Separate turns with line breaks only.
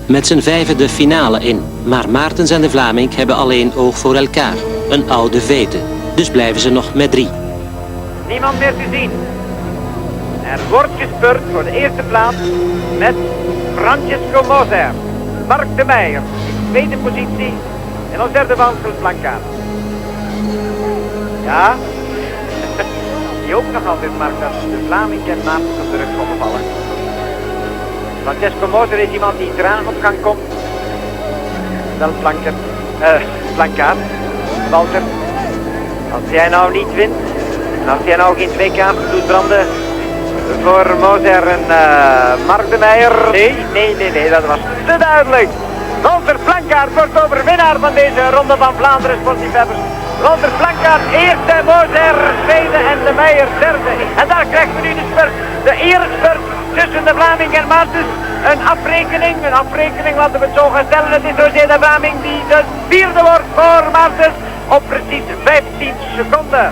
met z'n vijven de finale in. Maar Maartens en de Vlaming hebben alleen oog voor elkaar. Een oude vete. Dus blijven ze nog met 3.
Niemand meer te zien. Er wordt gespurt voor de eerste plaats met Francesco Moser. Mark de Meijer in tweede positie en als derde Walter Blankaart. Ja, die ook nog altijd Mark dat de Vlaming en Maartens op de rug komen vallen. Francesco Moser is iemand die traag op gang komt. Wel Blankaart. Walter, als jij nou niet wint en als jij nou geen 2 kaarten doet branden voor Moser en Mark de Meijer. Nee, dat was te duidelijk. Walter Blankaart wordt overwinnaar van deze ronde van Vlaanderen Sportliefhebbers. Walter Blankaart eerste, Moser tweede en de Meijer derde. En daar krijgen we nu de spurt, de erespurt tussen de Vlaming en Maartens. Een afrekening, laten we het zo gaan stellen. Het is Roger de Vlaming die de vierde wordt voor Maartens op precies 15 seconden.